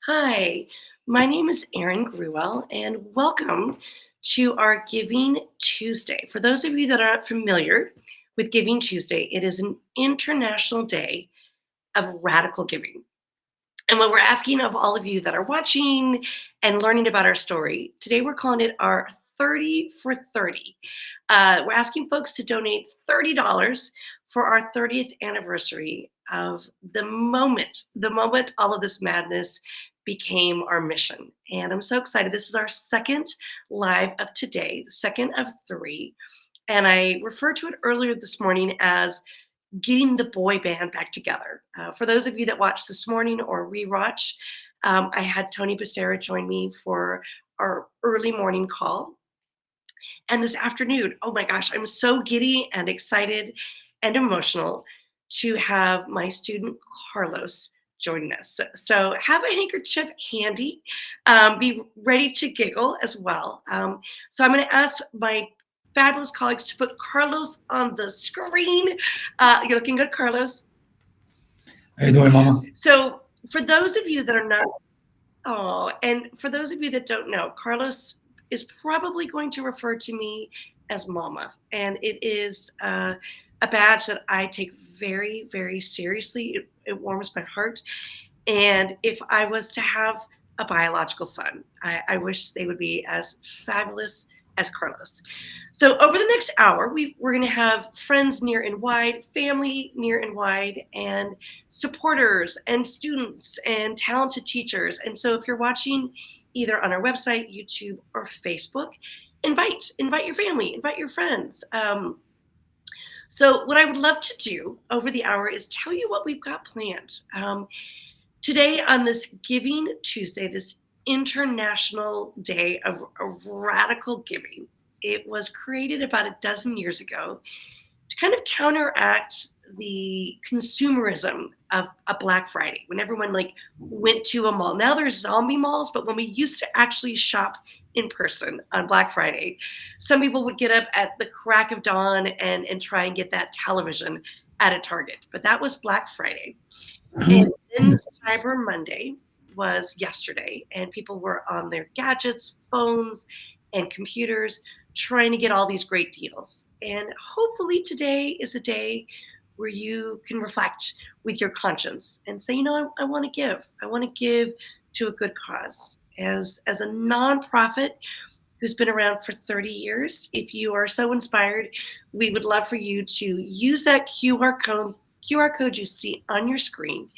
Hi, my name is Erin Gruwell, and welcome to our Giving Tuesday. For those of you that aren't familiar with Giving Tuesday, it is an international day of radical giving. And what we're asking of all of you that are watching and learning about our story, today we're calling it our 30 for 30. We're asking folks to donate $30 for our 30th anniversary of the moment all of this madness became our mission. And I'm so excited. This is our second live of today, the second of three. And I referred to it earlier this morning as getting the boy band back together. For those of you that watched this morning or rewatch, I had Tony Becerra join me for our early morning call. And this afternoon, oh my gosh, I'm so giddy and excited and emotional to have my student Carlos joining us. So have a handkerchief handy. Be ready to giggle as well. So I'm going to ask my fabulous colleagues to put Carlos on the screen. You're looking good, Carlos. How you doing, Mama? So for those of you that are not, oh, and for those of you that don't know, Carlos is probably going to refer to me as Mama, and it is a badge that I take very, very seriously. It warms my heart. And if I was to have a biological son, I wish they would be as fabulous as Carlos. So over the next hour, we're going to have friends near and wide, family near and wide, and supporters and students and talented teachers. And so if you're watching either on our website, YouTube, or Facebook, invite your family, invite your friends. So what I would love to do over the hour is tell you what we've got planned. Today, on this Giving Tuesday, this international day of radical giving, it was created about a dozen years ago to kind of counteract the consumerism of a Black Friday when everyone like went to a mall. Now there's zombie malls, but when we used to actually shop in person on Black Friday, some people would get up at the crack of dawn and try and get that television at a Target. But that was Black Friday. And then Cyber Monday was yesterday, and people were on their gadgets, phones, and computers trying to get all these great deals. And hopefully, today is a day where you can reflect with your conscience and say, I want to give. I want to give to a good cause. As a nonprofit who's been around for 30 years, if you are so inspired, we would love for you to use that QR code you see on your screen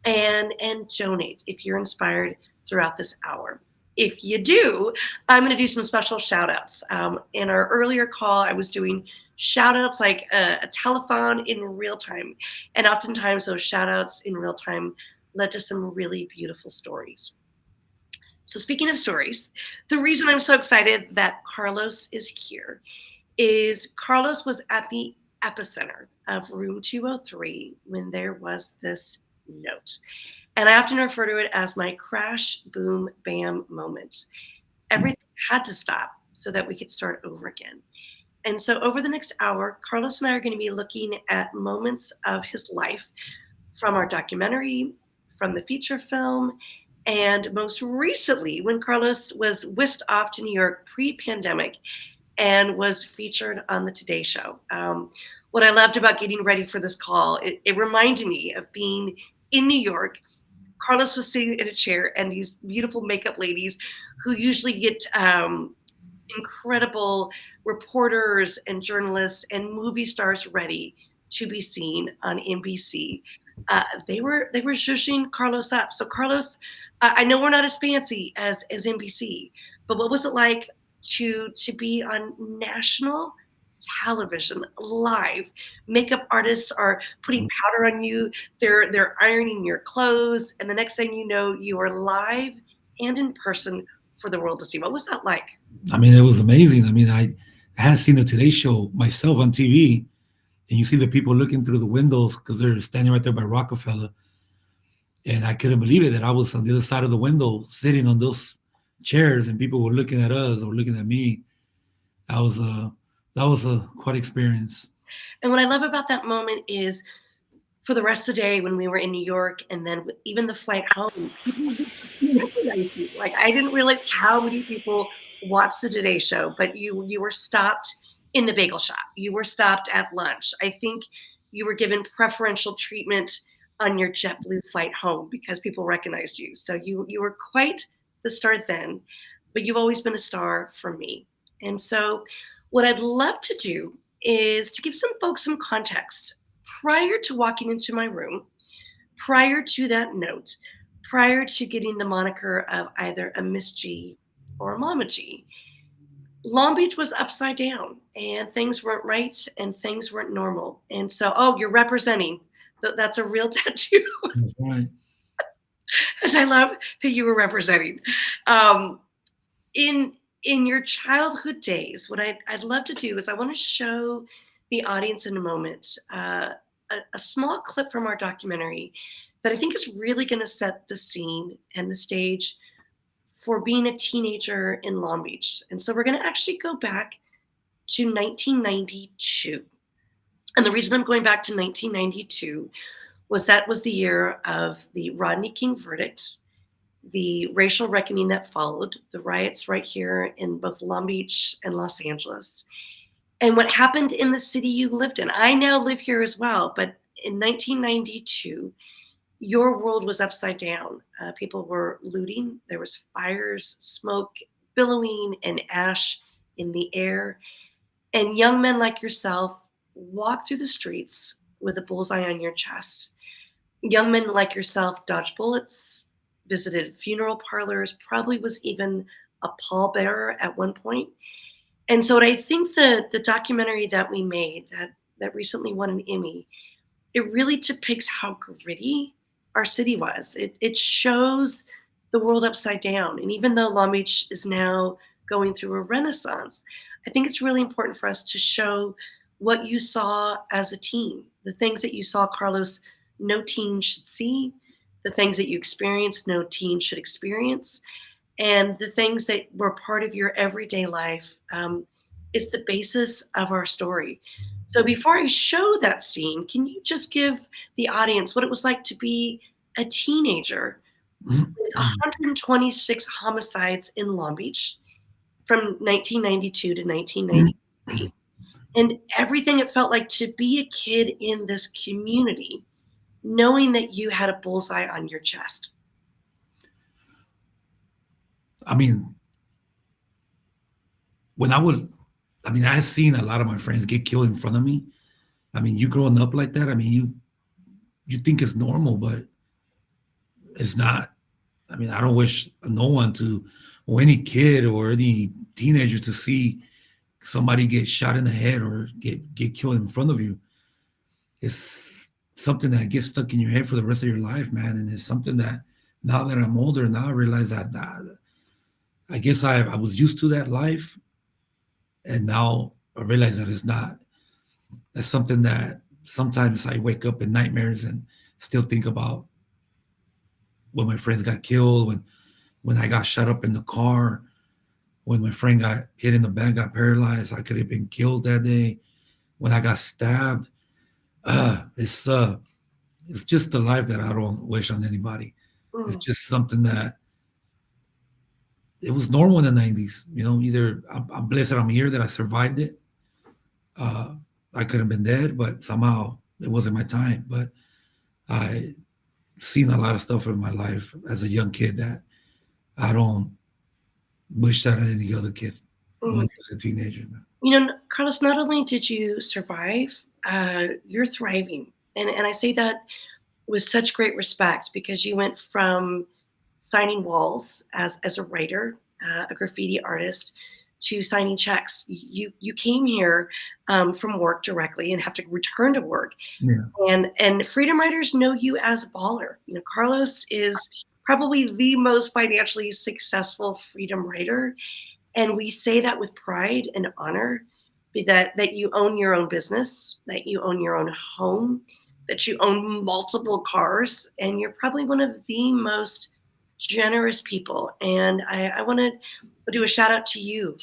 and donate if you're inspired throughout this hour. If you do, I'm going to do some special shout outs. In our earlier call, I was doing shout outs like a telethon in real time. And oftentimes, those shout outs in real time led to some really beautiful stories. So, speaking of stories, the reason I'm so excited that Carlos is here is Carlos was at the epicenter of room 203 when there was this note. And I often refer to it as my crash, boom, bam moment. Everything had to stop so that we could start over again. And so, over the next hour, Carlos and I are going to be looking at moments of his life from our documentary, from the feature film, and most recently, when Carlos was whisked off to New York pre pandemic and was featured on the Today Show. What I loved about getting ready for this call, it reminded me of being in New York. Carlos was sitting in a chair, and these beautiful makeup ladies who usually get incredible reporters and journalists and movie stars ready to be seen on NBC. They were zhuzhing Carlos up. So Carlos, I know we're not as fancy as NBC, but what was it like to be on national television live? Makeup artists are putting powder on you. They're ironing your clothes, and the next thing you know, you are live and in person for the world to see. What was that like? I mean, it was amazing. I mean, I had seen the Today Show myself on TV, and you see the people looking through the windows because they're standing right there by Rockefeller, and I couldn't believe it that I was on the other side of the window, sitting on those chairs, and people were looking at us or looking at me. That was a quite experience. And what I love about that moment is for the rest of the day when we were in New York and then even the flight home, people recognize you. Like I didn't realize how many people watched the Today Show, but you were stopped in the bagel shop. You were stopped at lunch. I think you were given preferential treatment on your JetBlue flight home because people recognized you. So you were quite the star then, but you've always been a star for me. And so what I'd love to do is to give some folks some context. Prior to walking into my room, prior to that note, prior to getting the moniker of either a Miss G or a Mama G, Long Beach was upside down and things weren't right and things weren't normal. And so, oh, you're representing. That's a real tattoo. That's right. And I love that you were representing. Um, in your childhood days, what I'd love to do is I want to show the audience in a moment a small clip from our documentary that I think is really going to set the scene and the stage for being a teenager in Long Beach. And so we're going to actually go back to 1992. And the reason I'm going back to 1992 was that was the year of the Rodney King verdict, the racial reckoning that followed, the riots right here in both Long Beach and Los Angeles, and what happened in the city you lived in. I now live here as well, but in 1992, your world was upside down. People were looting. There was fires, smoke, billowing, and ash in the air. And young men like yourself walked through the streets with a bullseye on your chest. Young men like yourself dodged bullets, visited funeral parlors, probably was even a pallbearer at one point. And so what I think the documentary that we made that recently won an Emmy, it really depicts how gritty our city was. It shows the world upside down. And even though Long Beach is now going through a renaissance, I think it's really important for us to show what you saw as a teen, the things that you saw, Carlos, no teen should see, the things that you experienced, no teen should experience, and the things that were part of your everyday life is the basis of our story. So before I show that scene, can you just give the audience what it was like to be a teenager with 126 homicides in Long Beach from 1992 to 1993, and everything it felt like to be a kid in this community, knowing that you had a bullseye on your chest? I mean, I've seen a lot of my friends get killed in front of me. I mean, you growing up like that, I mean, you think it's normal, but it's not. I mean, I don't wish no one to, or any kid or any teenager to see somebody get shot in the head or get killed in front of you. It's something that gets stuck in your head for the rest of your life, man. And it's something that now that I'm older, now I realize that I guess I was used to that life. And now I realize that it's not. That's something that sometimes I wake up in nightmares and still think about when my friends got killed, when I got shot up in the car, when my friend got hit in the back, got paralyzed. I could have been killed that day. When I got stabbed, it's just the life that I don't wish on anybody. It's just something that it was normal in the 90s. You know, either I'm blessed that I'm here, that I survived it. I could have been dead, but somehow it wasn't my time. But I seen a lot of stuff in my life as a young kid that I don't wish that on any other kid when I was a teenager. You know, Carlos, not only did you survive, you're thriving. And I say that with such great respect because you went from signing walls as a writer, a graffiti artist, to signing checks. You came here from work directly and have to return to work. Yeah. And freedom writers know you as a baller. You know, Carlos is probably the most financially successful freedom writer. And we say that with pride and honor, that you own your own business, that you own your own home, that you own multiple cars, and you're probably one of the most generous people. And I want to do a shout out to you.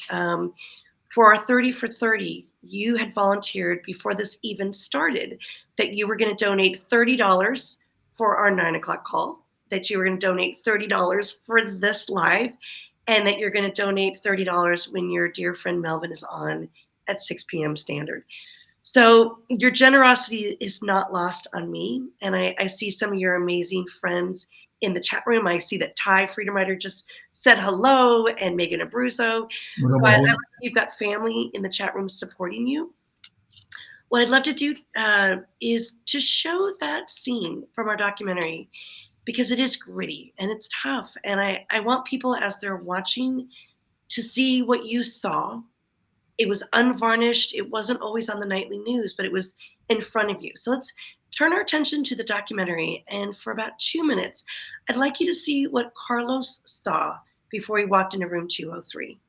For our 30 for 30, you had volunteered before this even started that you were going to donate $30 for our 9 o'clock call, that you were going to donate $30 for this live, and that you're going to donate $30 when your dear friend Melvin is on at 6 p.m. Standard. So your generosity is not lost on me. And I see some of your amazing friends in the chat room. I see that Ty Freedom Rider just said hello, and Megan Abruzzo. So I like you've got family in the chat room supporting you. What I'd love to do is to show that scene from our documentary, because it is gritty and it's tough. And I want people, as they're watching, to see what you saw. It was unvarnished. It wasn't always on the nightly news, but it was in front of you. So let's turn our attention to the documentary. And for about 2 minutes, I'd like you to see what Carlos saw before he walked into room 203.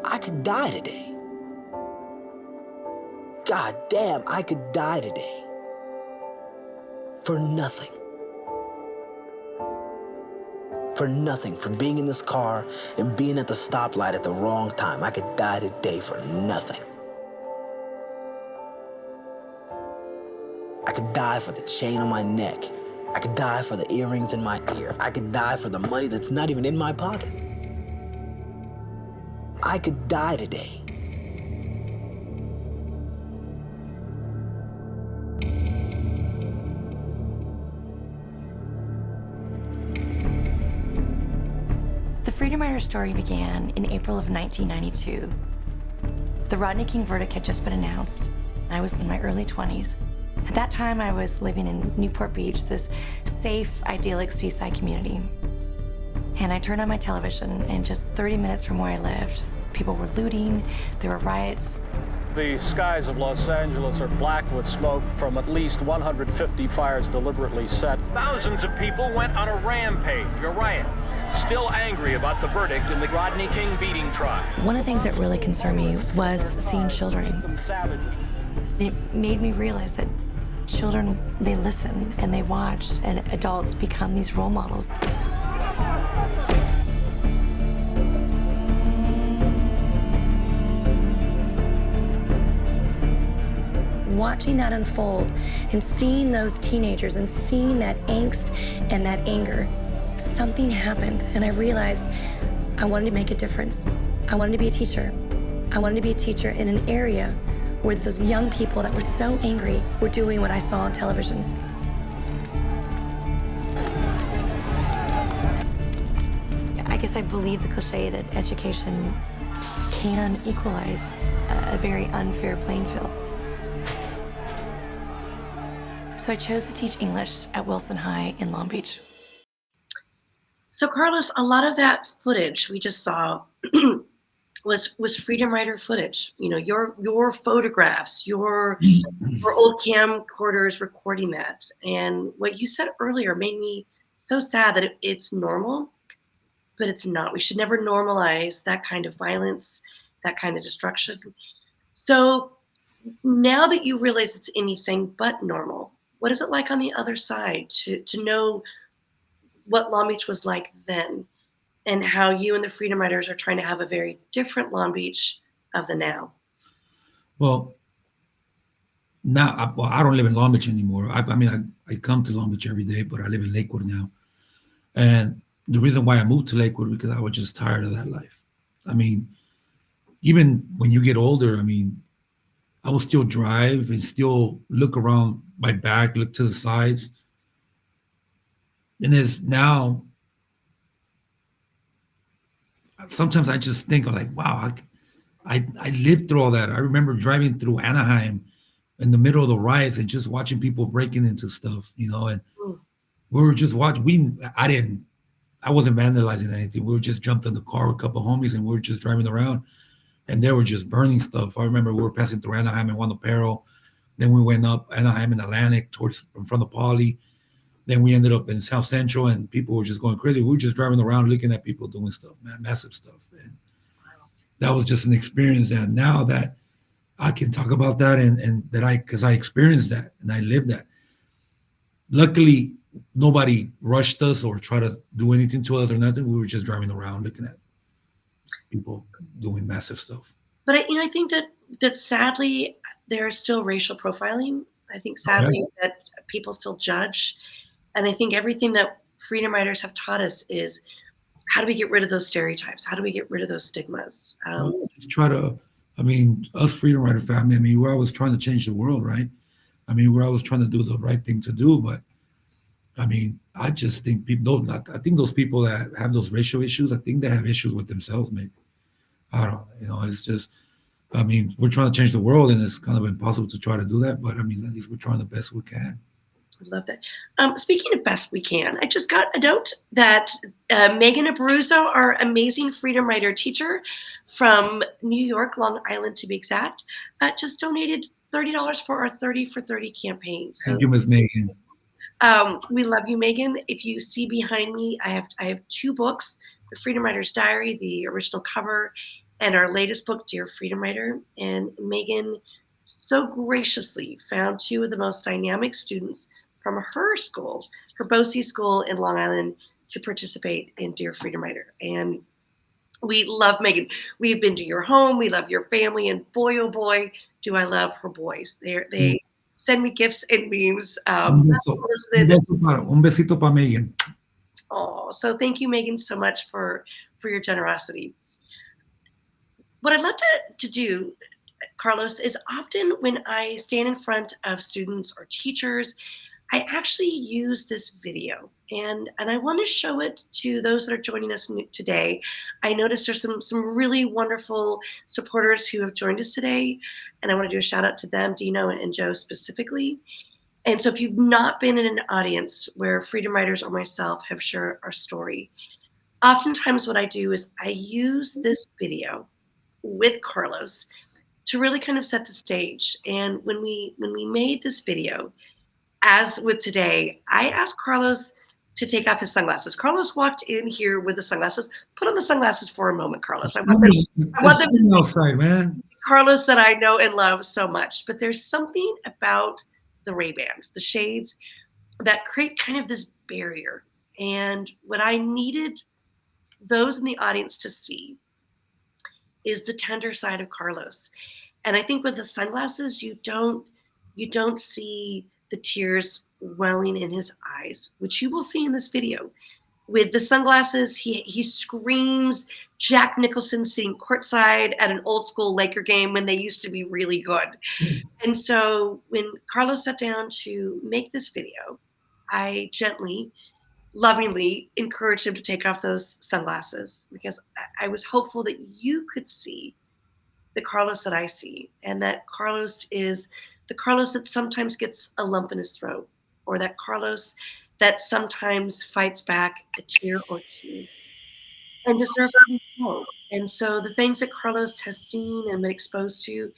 I could die today. God damn, I could die today. For nothing. For nothing. For being in this car and being at the stoplight at the wrong time. I could die today for nothing. I could die for the chain on my neck. I could die for the earrings in my ear. I could die for the money that's not even in my pocket. I could die today. The Freedom Rider story began in April of 1992. The Rodney King verdict had just been announced. I was in my early 20s. At that time, I was living in Newport Beach, this safe, idyllic seaside community. And I turned on my television, and just 30 minutes from where I lived, people were looting, there were riots. The skies of Los Angeles are black with smoke from at least 150 fires deliberately set. Thousands of people went on a rampage, a riot, still angry about the verdict in the Rodney King beating trial. One of the things that really concerned me was seeing children. It made me realize that children, they listen and they watch, and adults become these role models. Watching that unfold and seeing those teenagers and seeing that angst and that anger, something happened, and I realized I wanted to make a difference. I wanted to be a teacher. I wanted to be a teacher in an area where those young people that were so angry were doing what I saw on television. I guess I believe the cliche that education can equalize a very unfair playing field. So I chose to teach English at Wilson High in Long Beach. So Carlos, a lot of that footage we just saw was Freedom Rider footage. You know, your photographs, your old camcorders recording that. And what you said earlier made me so sad that it's normal, but it's not. We should never normalize that kind of violence, that kind of destruction. So now that you realize it's anything but normal, what is it like on the other side to know what Long Beach was like then, and how you and the Freedom Riders are trying to have a very different Long Beach of the now? Well, now, I don't live in Long Beach anymore. I come to Long Beach every day, but I live in Lakewood now. And the reason why I moved to Lakewood, because I was just tired of that life. I mean, even when you get older, I mean, I will still drive and still look around my back, look to the sides. And there's now, sometimes I just think of like, wow, I lived through all that. I remember driving through Anaheim in the middle of the riots and just watching people breaking into stuff, you know, and we were just watching. I wasn't vandalizing anything. We were just jumped in the car with a couple of homies and we were just driving around, and they were just burning stuff. I remember we were passing through Anaheim and Juan Aparo. Then we went up Anaheim and Atlantic in front of Poly. Then we ended up in South Central, and people were just going crazy. We were just driving around looking at people doing stuff, man, massive stuff. And that was just an experience that now that I can talk about that and that because I experienced that and I lived that. Luckily, nobody rushed us or tried to do anything to us or nothing. We were just driving around looking at people doing massive stuff. But I think that sadly there is still racial profiling. I think sadly that people still judge, and I think everything that freedom riders have taught us is how do we get rid of those stereotypes? How do we get rid of those stigmas? Just try to. I mean, us freedom rider family. I mean, we're always trying to change the world, right? I mean, we're always trying to do the right thing to do, but I mean, I just think people don't. I think those people that have those racial issues, I think they have issues with themselves, maybe. I don't know. It's just, I mean, we're trying to change the world, and it's kind of impossible to try to do that. But I mean, at least we're trying the best we can. I love that. Speaking of best we can, I just got a note that Megan Abruzzo, our amazing freedom rider teacher from New York, Long Island to be exact, just donated $30 for our 30 for 30 campaign. So Thank you, Ms. Megan. we love you, Megan. If you see behind me, I have 2 books, The Freedom Rider's Diary, the original cover, and our latest book, Dear Freedom Rider. And Megan so graciously found 2 of the most dynamic students from her school, her BOCES school in Long Island, to participate in Dear Freedom Rider. And we love Megan. We've been to your home. We love your family. And boy, oh boy, do I love her boys. They send me gifts and memes. Un besito para Megan. Oh, so thank you, Megan, so much for your generosity. What I'd love to do, Carlos, is often when I stand in front of students or teachers, I actually use this video, and I want to show it to those that are joining us today. I noticed there's some really wonderful supporters who have joined us today, and I want to do a shout out to them, Dino and Joe specifically. And so if you've not been in an audience where freedom riders or myself have shared our story, oftentimes what I do is I use this video with Carlos to really kind of set the stage. And when we made this video, as with today, I asked Carlos to take off his sunglasses. Carlos walked in here with the sunglasses. Put on the sunglasses for a moment, Carlos. I want them to see outside, man. Carlos that I know and love so much. But there's something about the Ray-Bans, the shades, that create kind of this barrier. And what I needed those in the audience to see is the tender side of Carlos. And I think with the sunglasses, you don't see the tears welling in his eyes, which you will see in this video. With the sunglasses, he screams Jack Nicholson sitting courtside at an old school Laker game when they used to be really good. And so when Carlos sat down to make this video, I gently, lovingly encouraged him to take off those sunglasses because I was hopeful that you could see the Carlos that I see, and that Carlos is the Carlos that sometimes gets a lump in his throat, or that Carlos that sometimes fights back a tear or 2 and deserves to be told. And so the things that Carlos has seen and been exposed to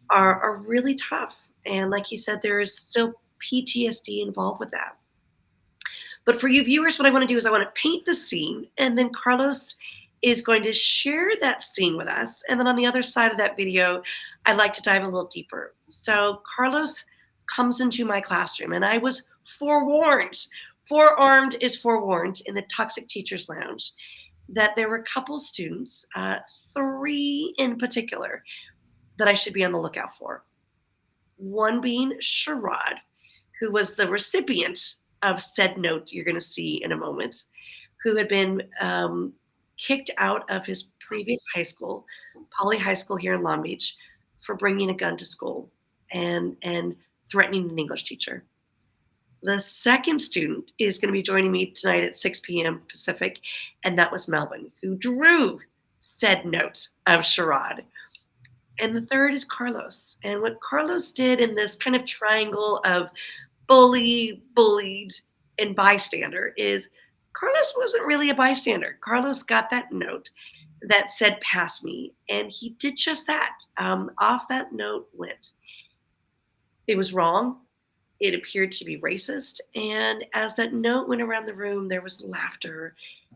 are really tough. And like he said, there is still PTSD involved with that. But for you viewers, what I want to do is I want to paint the scene, and then Carlos is going to share that scene with us. And then on the other side of that video, I'd like to dive a little deeper. So Carlos comes into my classroom, and I was forewarned, forearmed is forewarned in the Toxic Teachers Lounge, that there were a couple students, 3 in particular, that I should be on the lookout for. One being Sherrod, who was the recipient of said note you're going to see in a moment, who had been kicked out of his previous high school, Poly High School here in Long Beach, for bringing a gun to school and threatening an English teacher. The second student is going to be joining me tonight at 6 p.m. Pacific, and that was Melvin, who drew said note of Sherrod. And the third is Carlos. And what Carlos did in this kind of triangle of bully, bullied, and bystander is Carlos wasn't really a bystander. Carlos got that note that said, "Pass me," and he did just that. Off that note went. It was wrong. It appeared to be racist. And as that note went around the room, there was laughter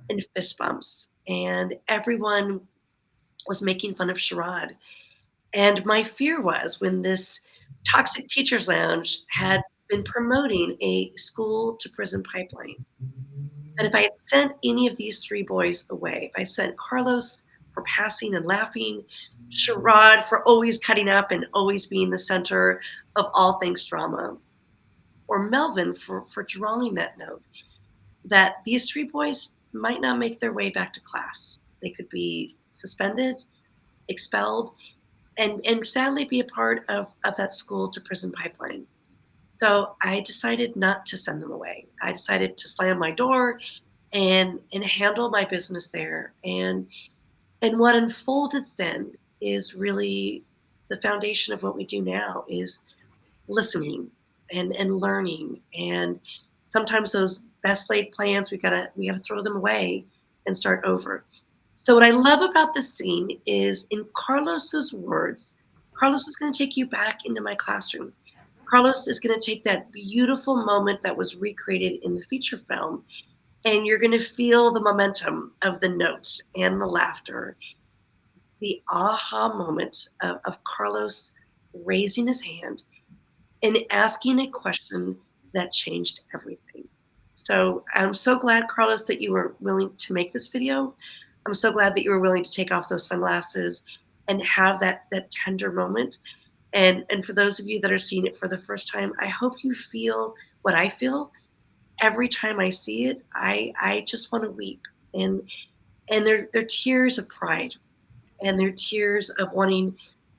and fist bumps. And everyone was making fun of Sherrod. And my fear was, when this toxic teachers lounge had been promoting a school to prison pipeline, that if I had sent any of these three boys away, if I sent Carlos for passing and laughing, Sherrod for always cutting up and always being the center of all things drama, or Melvin for drawing that note, that these three boys might not make their way back to class. They could be suspended, expelled, and sadly be a part of that school to prison pipeline. So I decided not to send them away. I decided to slam my door and handle my business there. And what unfolded then is really the foundation of what we do now, is listening and learning. And sometimes those best laid plans, we gotta throw them away and start over. So what I love about this scene is, in Carlos's words, Carlos is going to take you back into my classroom. Carlos is going to take that beautiful moment that was recreated in the feature film, and you're going to feel the momentum of the notes and the laughter, the aha moment of Carlos raising his hand and asking a question that changed everything. So I'm so glad, Carlos, that you were willing to make this video. I'm so glad that you were willing to take off those sunglasses and have that tender moment. And for those of you that are seeing it for the first time, I hope you feel what I feel. Every time I see it, I just want to weep. And they're tears of pride, and they're tears of wanting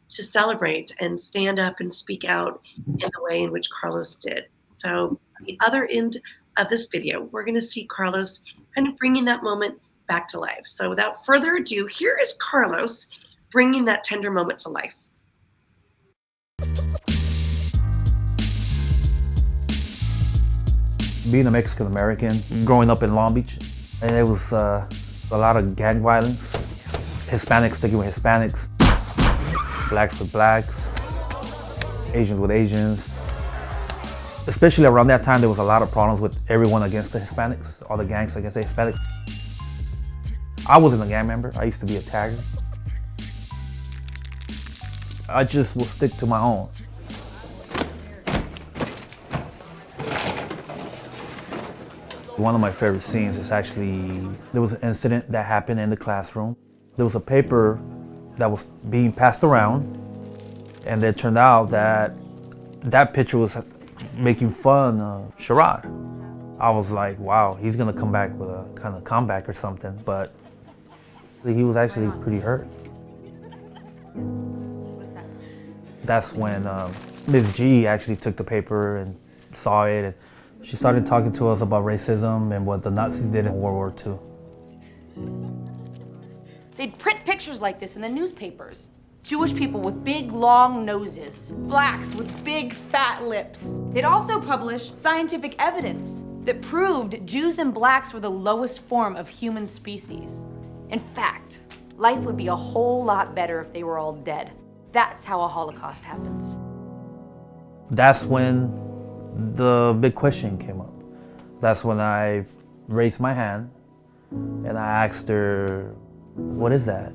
to celebrate and stand up and speak out in the way in which Carlos did. So at the other end of this video, we're going to see Carlos kind of bringing that moment back to life. So without further ado, here is Carlos bringing that tender moment to life. Being a Mexican American, growing up in Long Beach, and it was a lot of gang violence. Hispanics sticking with Hispanics, blacks with blacks, Asians with Asians. Especially around that time, there was a lot of problems with everyone against the Hispanics, all the gangs against the Hispanics. I wasn't a gang member, I used to be a tagger. I just will stick to my own. One of my favorite scenes is actually, there was an incident that happened in the classroom. There was a paper that was being passed around, and it turned out that that picture was making fun of Sherrod. I was like, wow, he's gonna come back with a kind of comeback or something, but he was actually pretty hurt. What is that? That's when Ms. G actually took the paper and saw it, and she started talking to us about racism and what the Nazis did in World War II. They'd print pictures like this in the newspapers. Jewish people with big, long noses. Blacks with big, fat lips. They'd also publish scientific evidence that proved Jews and blacks were the lowest form of human species. In fact, life would be a whole lot better if they were all dead. That's how a Holocaust happens. That's when the big question came up. That's when I raised my hand and I asked her, what is that?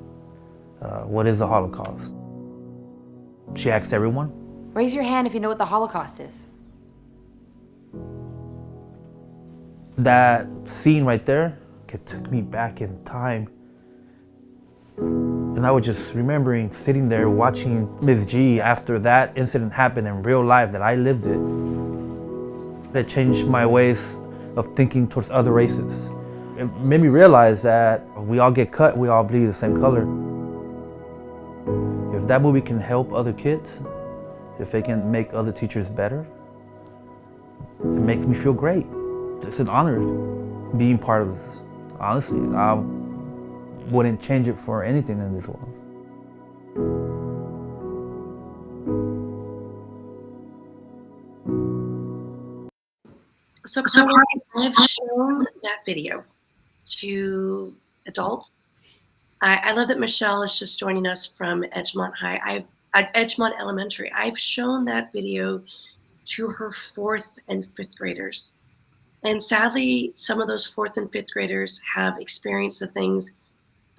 What is the Holocaust? She asked everyone. Raise your hand if you know what the Holocaust is. That scene right there, it took me back in time. And I was just remembering sitting there watching Ms. G after that incident happened in real life, that I lived it. It changed my ways of thinking towards other races. It made me realize that we all get cut, we all bleed the same color. If that movie can help other kids, if it can make other teachers better, it makes me feel great. It's an honor being part of this. Honestly, I wouldn't change it for anything in this world. So I've shown that video to adults. I love that Michelle is just joining us from Edgemont High. Edgemont Elementary. I've shown that video to her 4th and 5th graders. And sadly, some of those 4th and 5th graders have experienced the things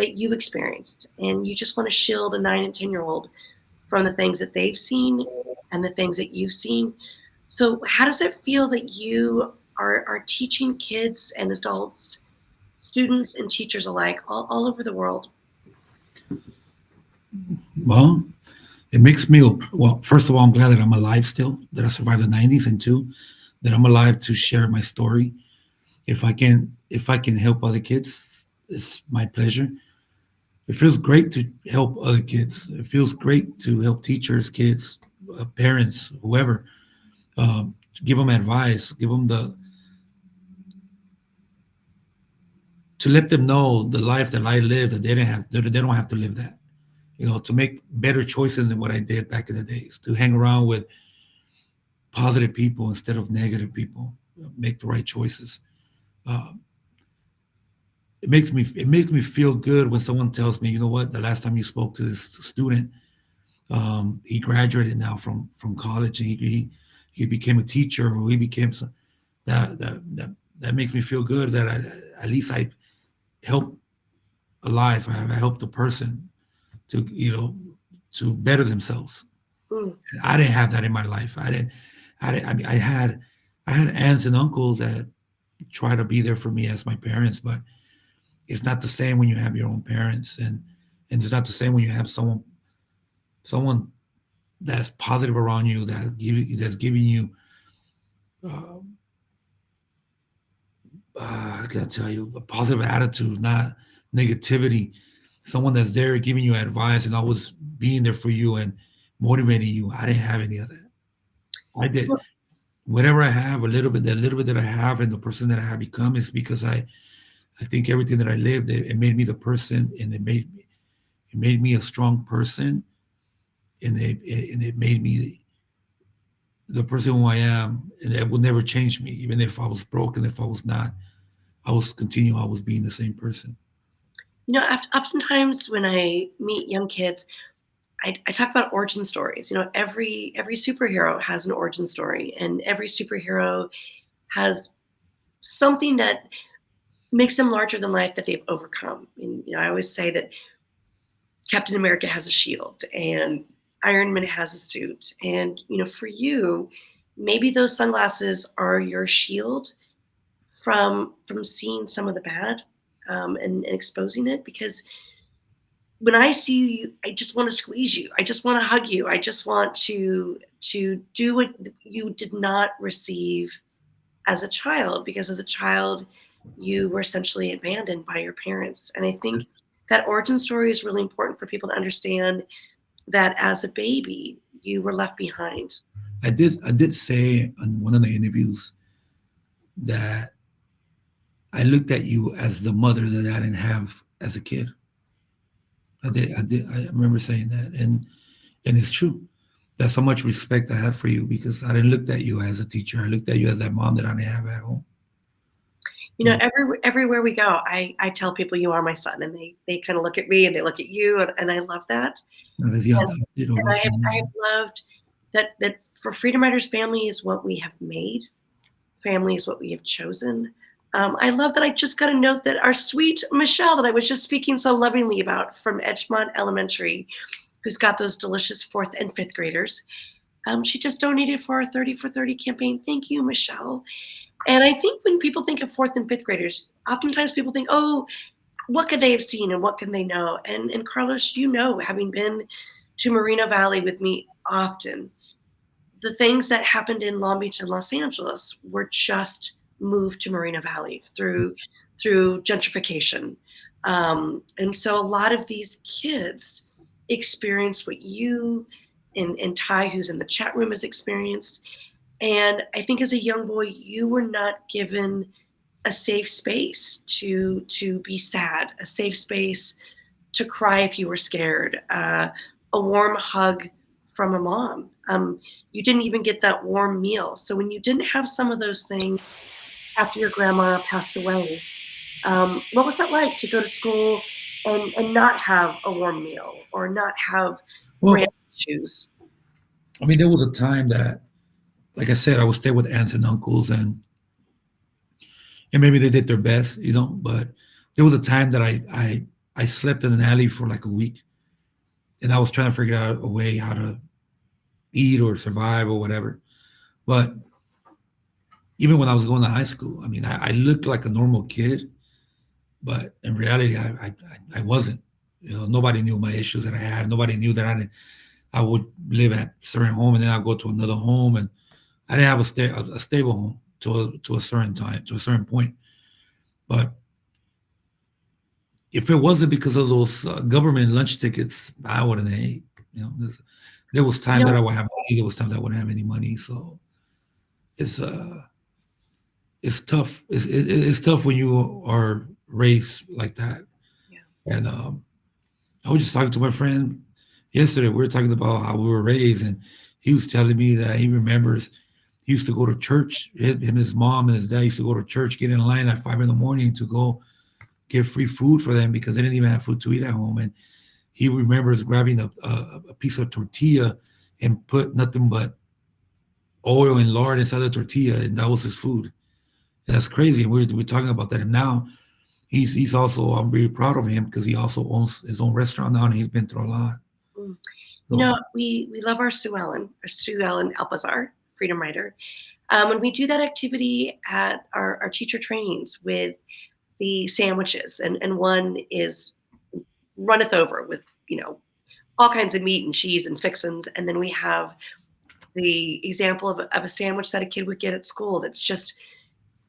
that you experienced, and you just want to shield a 9 and 10-year-old from the things that they've seen and the things that you've seen. So how does it feel that you are teaching kids and adults, students and teachers alike, all over the world? Well, it makes me, well, first of all, I'm glad that I'm alive still, that I survived the 90s, and two, that I'm alive to share my story. If I can help other kids, it's my pleasure. It feels great to help other kids. It feels great to help teachers, kids, parents, whoever, to give them advice, give them to let them know the life that I lived, that they don't have to live that. To make better choices than what I did back in the days, to hang around with positive people instead of negative people, make the right choices. It makes me feel good when someone tells me, you know what, the last time you spoke to this student, he graduated now from college, and he became a teacher, or he became some, that makes me feel good that at least I helped a life. I helped a person to better themselves. I didn't have that in my life. I mean, I had aunts and uncles that try to be there for me as my parents, but it's not the same when you have your own parents, and it's not the same when you have someone that's positive around you, that's giving you I gotta tell you, a positive attitude, not negativity. Someone that's there giving you advice and always being there for you and motivating you. I didn't have any of that. I did whatever I have, that little bit that I have, and the person that I have become is because I think everything that I lived, it made me the person, and it made me a strong person, and it made me the person who I am, and it will never change me, even if I was broken, if I was not, I was being the same person. Oftentimes when I meet young kids, I talk about origin stories. Every superhero has an origin story, and every superhero has something that makes them larger than life that they've overcome. And I always say that Captain America has a shield, and Iron Man has a suit. And for you, maybe those sunglasses are your shield from seeing some of the bad, and exposing it. Because when I see you, I just want to squeeze you. I just want to hug you. I just want to do what you did not receive as a child, because as a child, you were essentially abandoned by your parents. And I think that origin story is really important for people to understand, that as a baby, you were left behind. I did say on one of the interviews that I looked at you as the mother that I didn't have as a kid. I did. I remember saying that, and it's true. That's how much respect I had for you, because I didn't look at you as a teacher. I looked at you as that mom that I didn't have at home. Everywhere we go, I tell people you are my son, and they kind of look at me and they look at you, and I love that. And I have loved that for Freedom Riders, family is what we have made. Family is what we have chosen. I love that I just got a note that our sweet Michelle, that I was just speaking so lovingly about, from Edgemont Elementary, who's got those delicious 4th and 5th graders, she just donated for our 30 for 30 campaign. Thank you, Michelle. And I think when people think of 4th and 5th graders, oftentimes people think, oh, what could they have seen and what can they know? And Carlos, having been to Moreno Valley with me often, the things that happened in Long Beach and Los Angeles were just moved to Moreno Valley through gentrification. And so a lot of these kids experience what you and Ty, who's in the chat room, has experienced. And I think as a young boy, you were not given a safe space to be sad, a safe space to cry if you were scared, a warm hug from a mom. You didn't even get that warm meal. So when you didn't have some of those things after your grandma passed away, what was that like to go to school and not have a warm meal or not have brand shoes? I mean, there was a time that, like I said, I would stay with aunts and uncles, and maybe they did their best, but there was a time that I I slept in an alley for like a week, and I was trying to figure out a way how to eat or survive or whatever. But even when I was going to high school, I mean, I looked like a normal kid, but in reality, I wasn't. You know, nobody knew my issues that I had. Nobody knew that I would live at a certain home and then I'll go to another home, and I didn't have a stable home to a certain time, to a certain point. But if it wasn't because of those government lunch tickets, I wouldn't have ate. You know, there was times that I would have money. There was times I wouldn't have any money. So it's tough. It's tough when you are raised like that. Yeah. And I was just talking to my friend yesterday. We were talking about how we were raised, and he was telling me that he remembers he used to go to church. Him and his mom and his dad used to go to church, get in line at 5 a.m. to go get free food for them because they didn't even have food to eat at home. And he remembers grabbing a piece of tortilla and put nothing but oil and lard inside the tortilla, and that was his food. And that's crazy. And we're talking about that. And now he's also, I'm very proud of him because he also owns his own restaurant now, and he's been through a lot. So, you know, we love our Sue Ellen Alpazar, Freedom Rider. And we do that activity at our teacher trainings with the sandwiches, and one is runneth over with, you know, all kinds of meat and cheese and fixins. And then we have the example of a sandwich that a kid would get at school that's just,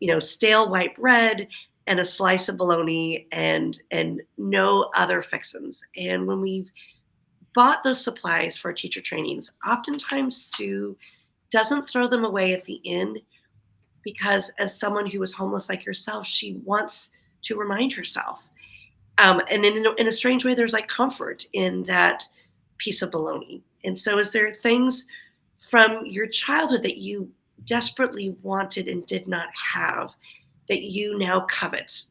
you know, stale white bread and a slice of bologna and no other fixins. And when we've bought those supplies for our teacher trainings, oftentimes Sue doesn't throw them away at the end, because as someone who was homeless like yourself, she wants to remind herself. And in a strange way, there's like comfort in that piece of bologna. And so is there things from your childhood that you desperately wanted and did not have that you now covet?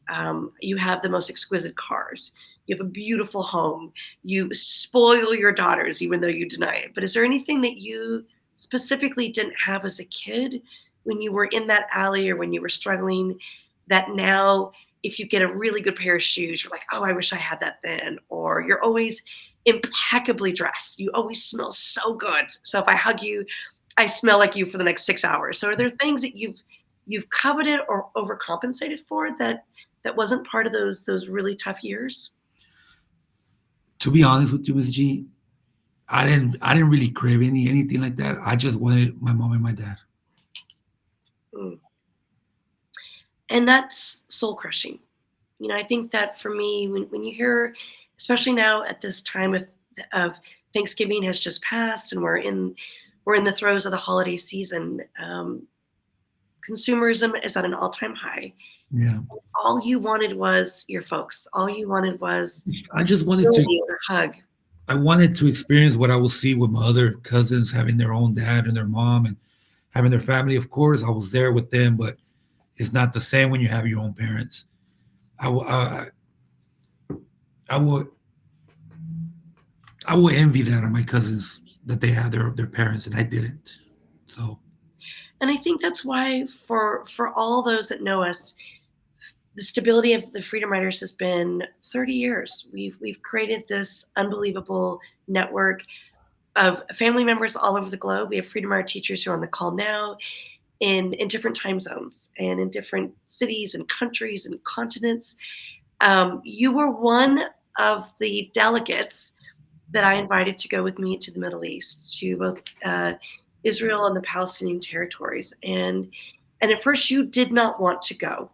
You have the most exquisite cars. You have a beautiful home. You spoil your daughters, even though you deny it. But is there anything that you specifically didn't have as a kid when you were in that alley or when you were struggling, that now if you get a really good pair of shoes, you're like, oh, I wish I had that then? Or you're always impeccably dressed. You always smell so good. So if I hug you, I smell like you for the next 6 hours. So are there things that you've coveted or overcompensated for that wasn't part of those really tough years? To be honest with you, Ms. G, I didn't really crave anything like that. I just wanted my mom and my dad. And that's soul crushing. You know, I think that for me, when you hear, especially now at this time of Thanksgiving has just passed and we're in the throes of the holiday season, consumerism is at an all-time high. Yeah. All you wanted was your folks. All you wanted was I just wanted to hug. I wanted to experience what I will see with my other cousins having their own dad and their mom and having their family. Of course, I was there with them, but it's not the same when you have your own parents. I will envy that on my cousins, that they had their parents and I didn't. So, and I think that's why for all those that know us, the stability of the Freedom Riders has been 30 years. We've created this unbelievable network of family members all over the globe. We have Freedom Rider teachers who are on the call now in different time zones and in different cities and countries and continents. You were one of the delegates that I invited to go with me to the Middle East, to both Israel and the Palestinian territories. And at first you did not want to go,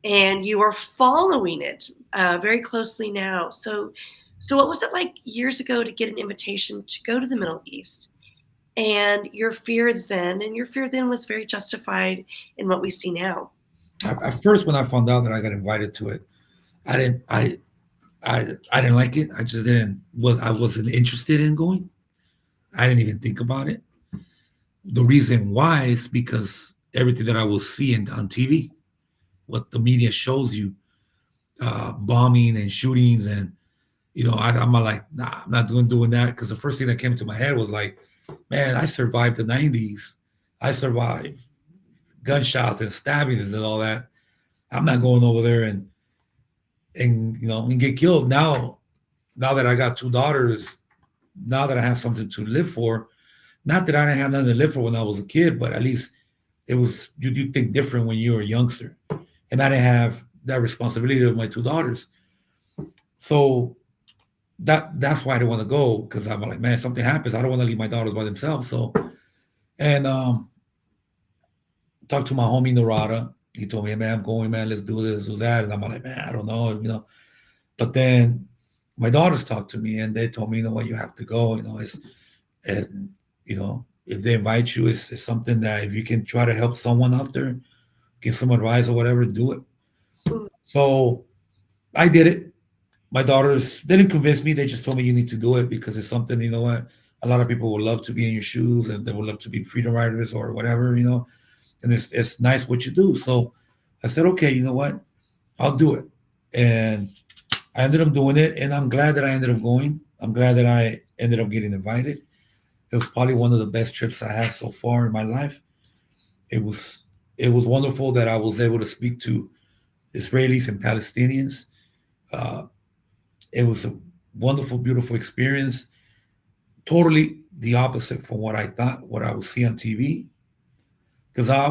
and you are following it very closely now. So what was it like years ago to get an invitation to go to the Middle East? And your fear then was very justified in what we see now. At first, when I found out that I got invited to it, I didn't like it. I wasn't interested in going. I didn't even think about it. The reason why is because everything that I was seeing on TV, what the media shows you, bombing and shootings, and I'm like, nah, I'm not doing that, because the first thing that came to my head was like, man, I survived the 90s. I survived gunshots and stabbings and all that. I'm not going over there and and and get killed. Now that I got two daughters, now that I have something to live for, not that I didn't have nothing to live for when I was a kid, but at least it was you do think different when you were a youngster, and I didn't have that responsibility of my two daughters. So that's why I didn't want to go, because I'm like, man, something happens, I don't want to leave my daughters by themselves. So, and talked to my homie Narada. He told me, hey, man, I'm going, man, let's do this, do that. And I'm like, man, I don't know. But then my daughters talked to me and they told me, you know what, you have to go. And if they invite you, it's something that if you can try to help someone out there, give some advice or whatever, do it. So I did it. My daughters didn't convince me. They just told me you need to do it because it's something, you know what, a lot of people would love to be in your shoes and they would love to be freedom riders or whatever, and it's nice what you do. So I said, okay, you know what, I'll do it. And I ended up doing it, and I'm glad that I ended up going. I'm glad that I ended up getting invited. It was probably one of the best trips I had so far in my life. It was wonderful that I was able to speak to Israelis and Palestinians. It was a wonderful, beautiful experience. Totally the opposite from what I thought, what I would see on TV. Because I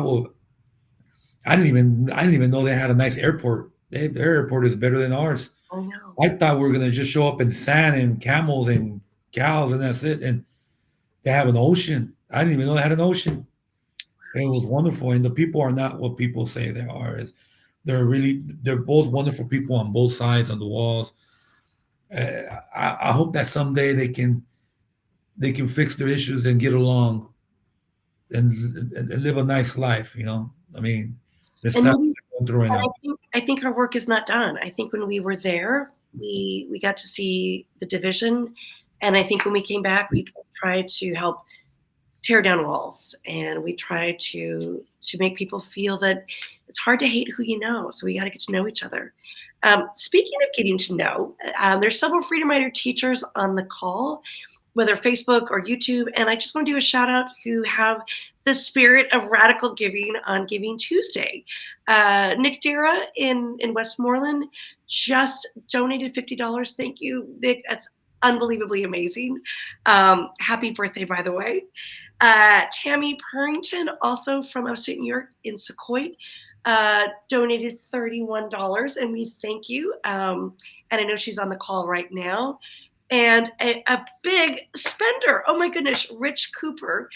didn't even know they had a nice airport. Their airport is better than ours. Oh no. I thought we were gonna just show up in sand and camels and cows and that's it. And they have an ocean. I didn't even know they had an ocean. It was wonderful. And the people are not what people say they are. They're both wonderful people on both sides on the walls. I hope that someday they can fix their issues and get along and live a nice life. I mean, this And stuff maybe- they're going through right now. I think our work is not done. I think when we were there, we got to see the division, and I think when we came back, we tried to help tear down walls, and we tried to make people feel that it's hard to hate who you know. So we got to get to know each other. Speaking of getting to know, there's several Freedom Rider teachers on the call, whether Facebook or YouTube, and I just want to do a shout out who have the spirit of radical giving on Giving Tuesday. Nick Dara in Westmoreland just donated $50. Thank you, Nick. That's unbelievably amazing. Happy birthday, by the way. Tammy Purrington, also from upstate New York in Secoit, donated $31, and we thank you. And I know she's on the call right now. And a big spender, oh my goodness, Rich Cooper,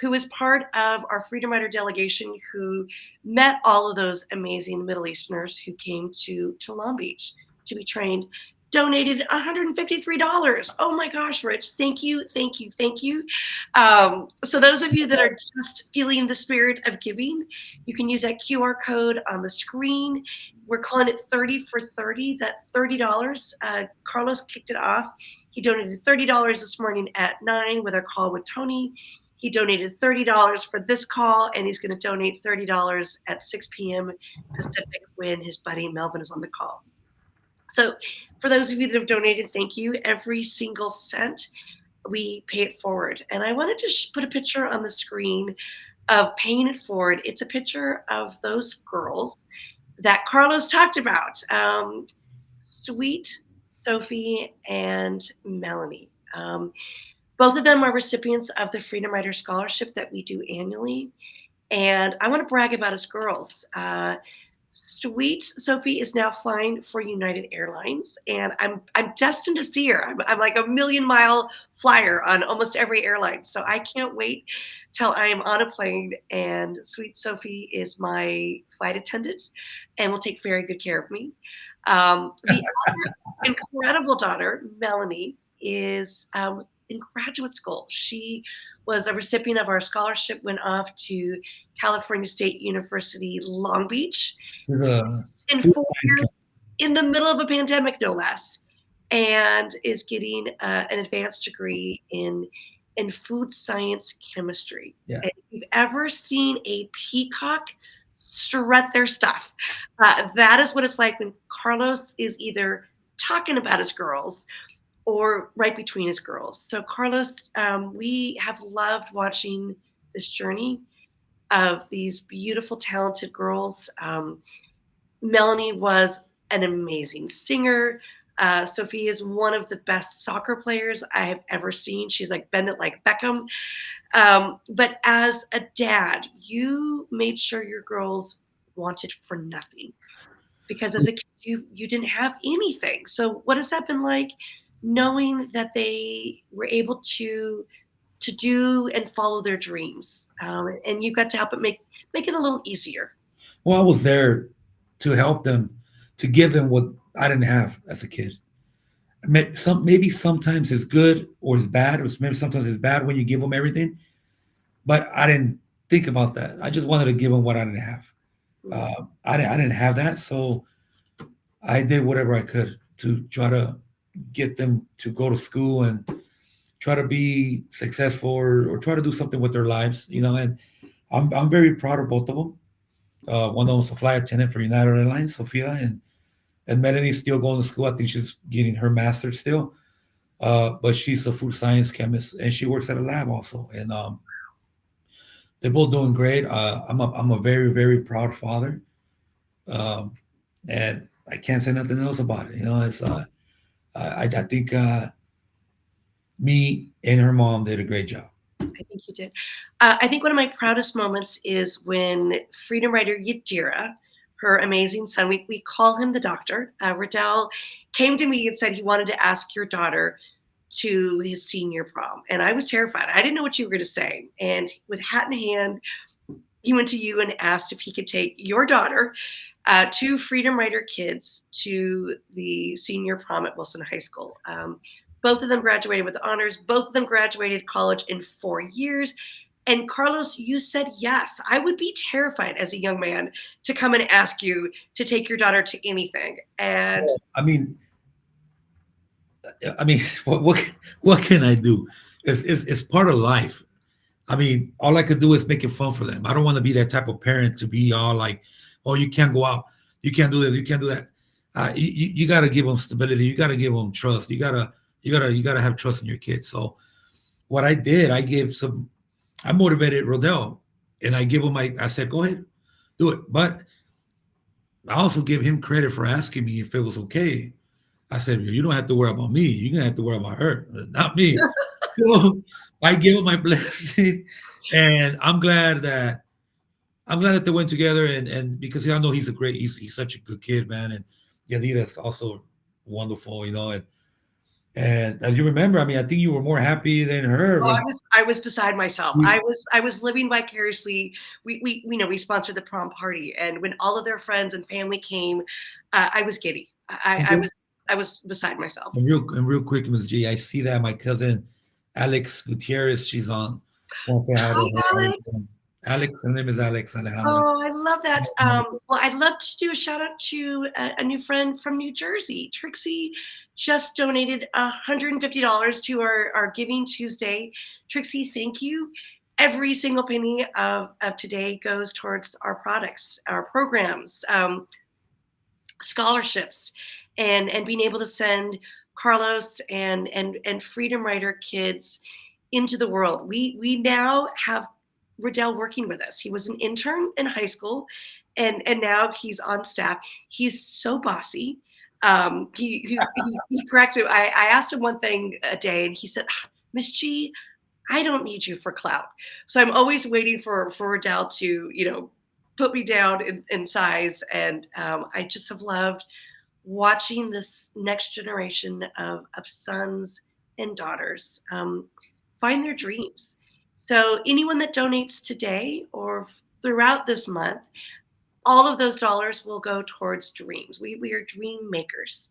who is part of our Freedom Rider delegation, who met all of those amazing Middle Easterners who came to Long Beach to be trained, donated $153. Oh my gosh, Rich, thank you, thank you, thank you. So those of you that are just feeling the spirit of giving, you can use that QR code on the screen. We're calling it 30 for 30, that $30. Carlos kicked it off. He donated $30 this morning at 9 with our call with Tony. He donated $30 for this call, and he's going to donate $30 at 6 p.m. Pacific when his buddy Melvin is on the call. So for those of you that have donated, thank you. Every single cent, we pay it forward. And I want to just put a picture on the screen of paying it forward. It's a picture of those girls that Carlos talked about, Sweet, Sophie, and Melanie. Both of them are recipients of the Freedom Rider Scholarship that we do annually. And I want to brag about us girls. Sweet Sophie is now flying for United Airlines, and I'm destined to see her. I'm like a 1,000,000-mile flyer on almost every airline, so I can't wait till I am on a plane and Sweet Sophie is my flight attendant and will take very good care of me. The other incredible daughter, Melanie, is in graduate school. She was a recipient of our scholarship, went off to California State University, Long Beach, in 4 years, in the middle of a pandemic, no less, and is getting an advanced degree in food science chemistry. Yeah. And if you've ever seen a peacock strut their stuff, that is what it's like when Carlos is either talking about his girls or right between his girls. So Carlos, we have loved watching this journey of these beautiful, talented girls. Melanie was an amazing singer. Sophie is one of the best soccer players I have ever seen. She's like bend it like Beckham. But as a dad, you made sure your girls wanted for nothing because as a kid, you didn't have anything. So what has that been like, knowing that they were able to do and follow their dreams, and you got to help it make it a little easier? Well, I was there to help them, to give them what I didn't have as a kid. Maybe sometimes it's good or it's bad, or maybe sometimes it's bad when you give them everything. But I didn't think about that. I just wanted to give them what I didn't have. I didn't have that, so I did whatever I could to try to get them to go to school and try to be successful, or try to do something with their lives, And I'm very proud of both of them. One of them was a flight attendant for United Airlines, Sophia, and Melanie's still going to school. I think she's getting her master's still, but she's a food science chemist and she works at a lab also. And they're both doing great. I'm a very, very proud father, and I can't say nothing else about it. It's I think me and her mom did a great job. I think you did. I think one of my proudest moments is when freedom writer Yadira, her amazing son, we call him the doctor, Riddell, came to me and said he wanted to ask your daughter to his senior prom. And I was terrified. I didn't know what you were going to say. And with hat in hand, he went to you and asked if he could take your daughter, two Freedom Rider kids, to the senior prom at Wilson High School. Both of them graduated with honors. Both of them graduated college in 4 years. And Carlos, you said yes. I would be terrified as a young man to come and ask you to take your daughter to anything. And I mean, what can I do? It's part of life. I mean, all I could do is make it fun for them. I don't want to be that type of parent to be all like, oh, you can't go out, you can't do this, you can't do that. You got to give them stability. You got to give them trust. You gotta have trust in your kids. So what I did, I motivated Rodell, and I said, go ahead, do it. But I also give him credit for asking me if it was okay. I said, you don't have to worry about me. You're going to have to worry about her, not me. So I gave him my blessing, and I'm glad that they went together, and because I know he's such a good kid, man. And Yadira's also wonderful, and as you remember, I mean, I think you were more happy than her. Oh, I was beside myself. I was living vicariously. We sponsored the prom party, and when all of their friends and family came, I was giddy. I was beside myself. And real quick, Ms. G, I see that my cousin Alex Gutierrez, she's on. Hi, Alex. Alex, her name is Alex Alejandro. Oh, I love that. Well, I'd love to do a shout out to a new friend from New Jersey. Trixie just donated $150 to our Giving Tuesday. Trixie, thank you. Every single penny of today goes towards our products, our programs, scholarships, and being able to send Carlos and Freedom Rider kids into the world. We now have Riddell working with us. He was an intern in high school, and now he's on staff. He's so bossy. He corrects me. I asked him one thing a day, and he said, Miss G, I don't need you for clout. So I'm always waiting for Riddell to, put me down in size. And I just have loved watching this next generation of sons and daughters find their dreams. So anyone that donates today or throughout this month, all of those dollars will go towards dreams. We are dream makers.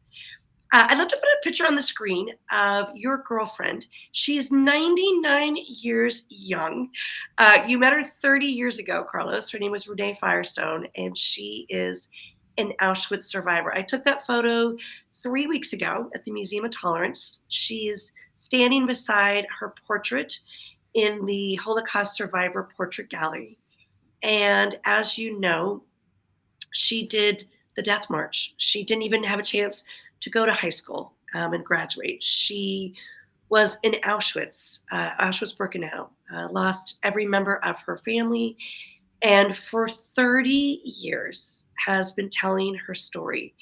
I'd love to put a picture on the screen of your girlfriend. She is 99 years young. You met her 30 years ago, Carlos. Her name was Renee Firestone, and she is an Auschwitz survivor. I took that photo 3 weeks ago at the Museum of Tolerance. She is standing beside her portrait in the Holocaust Survivor Portrait Gallery. And as you know, she did the Death March. She didn't even have a chance to go to high school and graduate. She was in Auschwitz, Auschwitz-Birkenau, lost every member of her family, and for 30 years has been telling her story.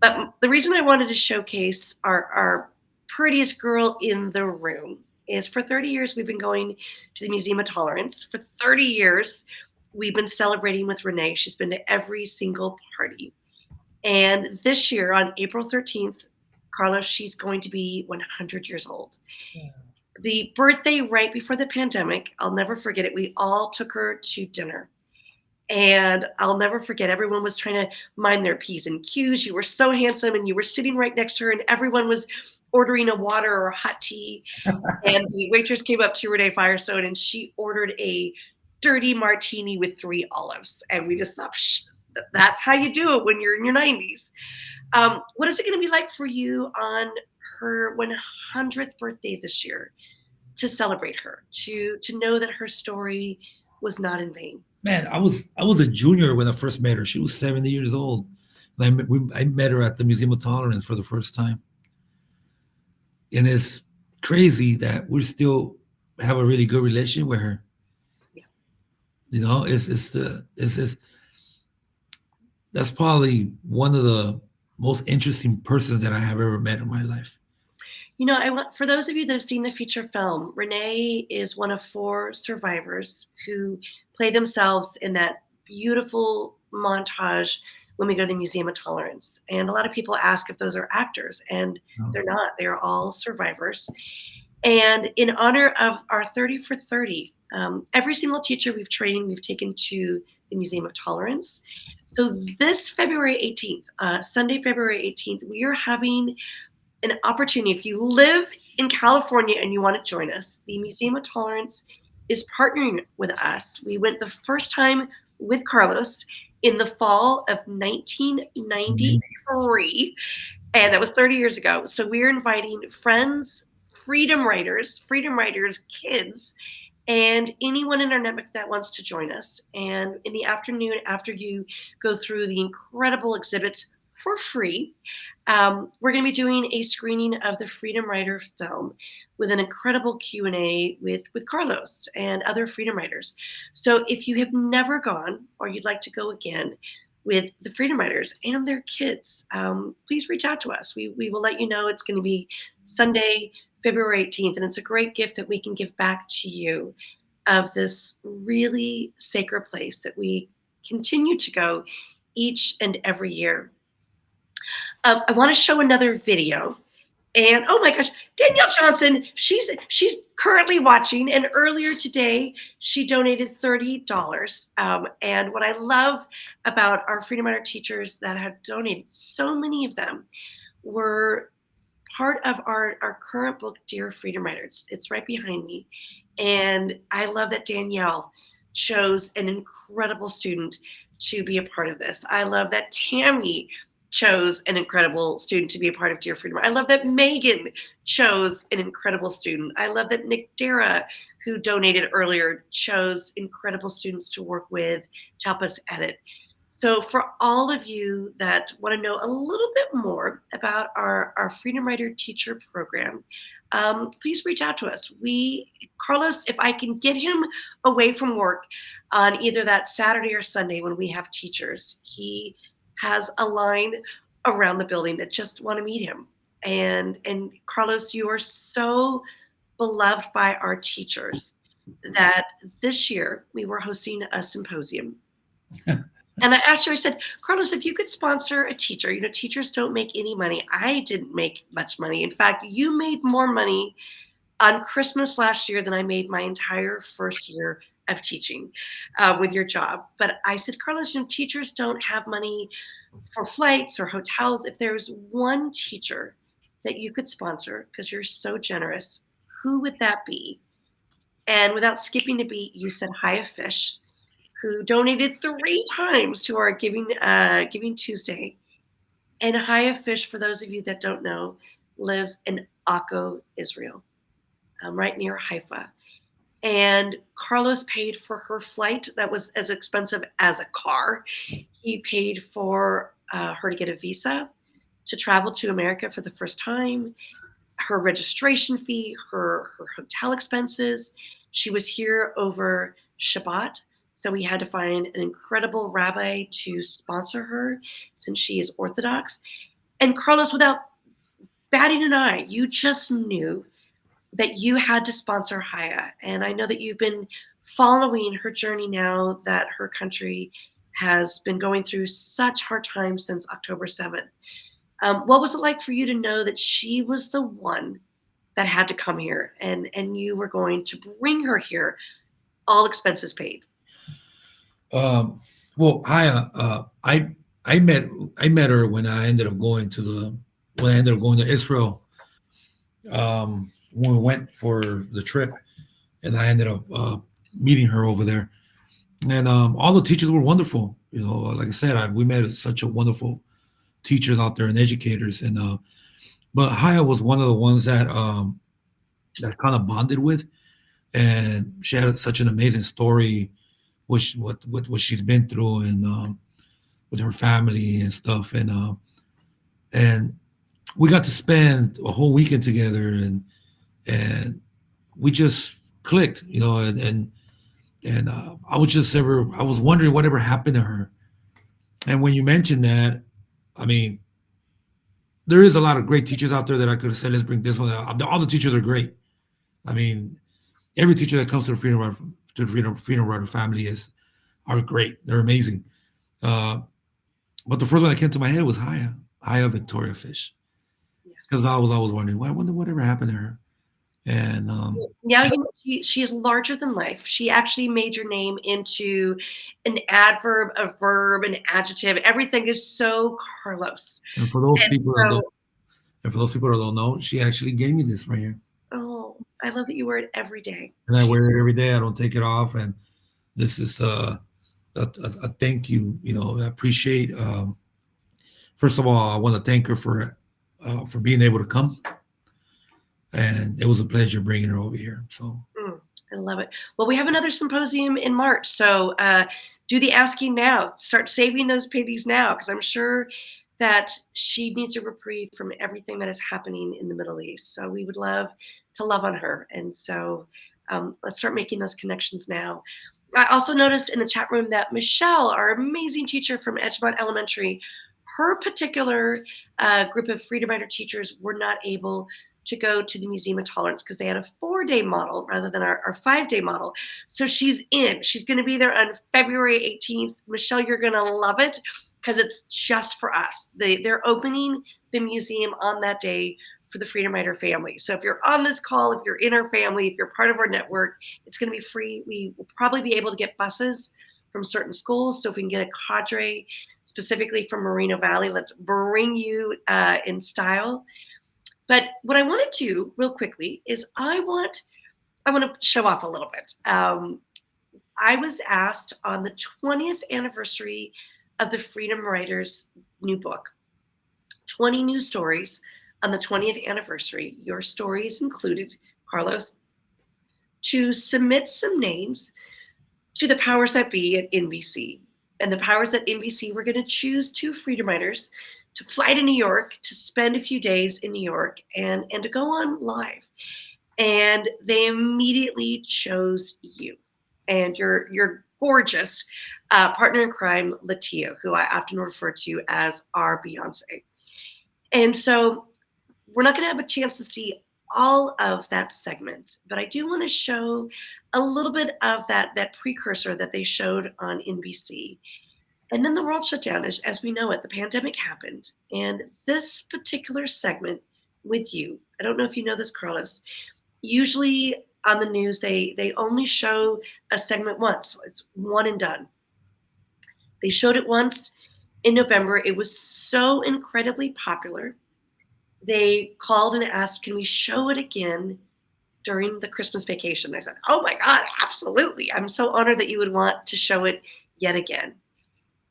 But the reason I wanted to showcase our prettiest girl in the room is for 30 years we've been going to the Museum of Tolerance. For 30 years, we've been celebrating with Renee. She's been to every single party. And this year on April 13th, Carlos, she's going to be 100 years old. The birthday right before the pandemic, I'll never forget it. We all took her to dinner. And I'll never forget, everyone was trying to mind their P's and Q's. You were so handsome and you were sitting right next to her, and everyone was ordering a water or a hot tea. And the waitress came up to Renee Firestone and she ordered a dirty martini with 3 olives. And we just thought, that's how you do it when you're in your 90s. What is it going to be like for you on her 100th birthday this year to celebrate her, to know that her story was not in vain? Man, I was a junior when I first met her. She was 70 years old. I met her at the Museum of Tolerance for the first time. And it's crazy that we still have a really good relationship with her. Yeah. You know, that's probably one of the most interesting persons that I have ever met in my life. You know, for those of you that have seen the feature film, Renee is one of 4 survivors who play themselves in that beautiful montage when we go to the Museum of Tolerance. And a lot of people ask if those are actors, and they're not. They are all survivors. And in honor of our 30 for 30, every single teacher we've trained, we've taken to the Museum of Tolerance. So this February 18th, Sunday, February 18th, we are having an opportunity. If you live in California and you want to join us, the Museum of Tolerance is partnering with us. We went the first time with Carlos in the fall of 1993, and that was 30 years ago. So we're inviting friends, freedom writers, kids, and anyone in our network that wants to join us. And in the afternoon, after you go through the incredible exhibits for free, we're going to be doing a screening of the Freedom Writer film with an incredible Q&A with Carlos and other freedom writers. So if you have never gone or you'd like to go again with the freedom writers and their kids, please reach out to us. We will let you know. It's going to be Sunday, February 18th, and it's a great gift that we can give back to you of this really sacred place that we continue to go each and every year. I want to show another video, and oh my gosh, Danielle Johnson, she's currently watching, and earlier today she donated $30. And what I love about our Freedom Writer teachers that have donated, so many of them were part of our current book, Dear Freedom Writers. It's right behind me, and I love that Danielle chose an incredible student to be a part of this. I love that Tammy chose an incredible student to be a part of Dear Freedom. I love that Megan chose an incredible student. I love that Nick Dara, who donated earlier, chose incredible students to work with to help us edit. So for all of you that want to know a little bit more about our Freedom Writer teacher program, please reach out to us. Carlos, if I can get him away from work on either that Saturday or Sunday when we have teachers, he has a line around the building that just want to meet him. And Carlos, you are so beloved by our teachers that this year we were hosting a symposium. And I asked you, I said, Carlos, if you could sponsor a teacher, you know, teachers don't make any money. I didn't make much money. In fact, you made more money on Christmas last year than I made my entire first year of teaching with your job. But I said, Carlos, you know, teachers don't have money for flights or hotels. If there was one teacher that you could sponsor, because you're so generous, who would that be? And without skipping a beat, you said Haya Fish, who donated 3 times to our Giving Tuesday. And Haya Fish, for those of you that don't know, lives in Akko, Israel, right near Haifa. And Carlos paid for her flight that was as expensive as a car. He paid for her to get a visa to travel to America for the first time, her registration fee, her hotel expenses. She was here over Shabbat, so we had to find an incredible rabbi to sponsor her since she is Orthodox. And Carlos, without batting an eye, you just knew that you had to sponsor Haya. And I know that you've been following her journey now that her country has been going through such hard times since October 7th. What was it like for you to know that she was the one that had to come here and you were going to bring her here, all expenses paid? Well, Haya, I met her when I ended up going to Israel. When we went for the trip, and I ended up meeting her over there. And all the teachers were wonderful. You know, like I said, we met such a wonderful teachers out there and educators. And but Haya was one of the ones that kind of bonded with, and she had such an amazing story, which what she's been through, and with her family and stuff. And we got to spend a whole weekend together, and we just clicked, you know, and I was wondering whatever happened to her. And when you mentioned that, I mean, there is a lot of great teachers out there that I could have said, let's bring this one out. All the teachers are great. I mean, every teacher that comes to the Freedom Rider family are great. They're amazing. But the first one that came to my head was Haya Victoria Fish, because I was always wondering, I wonder whatever happened to her. And now you know she is larger than life. She actually made your name into an adverb, a verb, an adjective. Everything is so Carlos. and for those And people so, that don't know, she actually gave me this right here, oh, I love that you wear it every day. and I wear it every day. I don't take it off, and this is a thank you. You know, I appreciate. First of all, I want to thank her for being able to come. And it was a pleasure bringing her over here. So I love it. Well, we have another symposium in March. So do the asking now. Start saving those pennies now, because I'm sure that she needs a reprieve from everything that is happening in the Middle East. So we would love to love on her. And so let's start making those connections now. I also noticed in the chat room that Michelle, our amazing teacher from Edgemont Elementary, her particular group of Freedom Rider teachers were not able to go to the Museum of Tolerance because they had a 4-day model rather than our 5-day model. So she's in. She's going to be there on February 18th. Michelle, you're going to love it because it's just for us. They're opening the museum on that day for the Freedom Rider family. So if you're on this call, if you're in our family, if you're part of our network, it's going to be free. We will probably be able to get buses from certain schools. So if we can get a cadre specifically from Moreno Valley, let's bring you in style. But what I want to do real quickly is I want to show off a little bit. I was asked on the 20th anniversary of the Freedom Riders new book, 20 news stories on the 20th anniversary. Your stories included, Carlos, to submit some names to the powers that be at NBC. And the powers at NBC were going to choose 2 Freedom Riders to fly to New York, to spend a few days in New York, and to go on live. And they immediately chose you and your gorgeous partner in crime, Latia, who I often refer to as our Beyonce. And so we're not going to have a chance to see all of that segment, but I do want to show a little bit of that precursor that they showed on NBC. And then the world shut down, as we know it. The pandemic happened. And this particular segment with you, I don't know if you know this, Carlos, usually on the news, they only show a segment once. It's one and done. They showed it once in November. It was so incredibly popular. They called and asked, can we show it again during the Christmas vacation? I said, oh my God, absolutely. I'm so honored that you would want to show it yet again.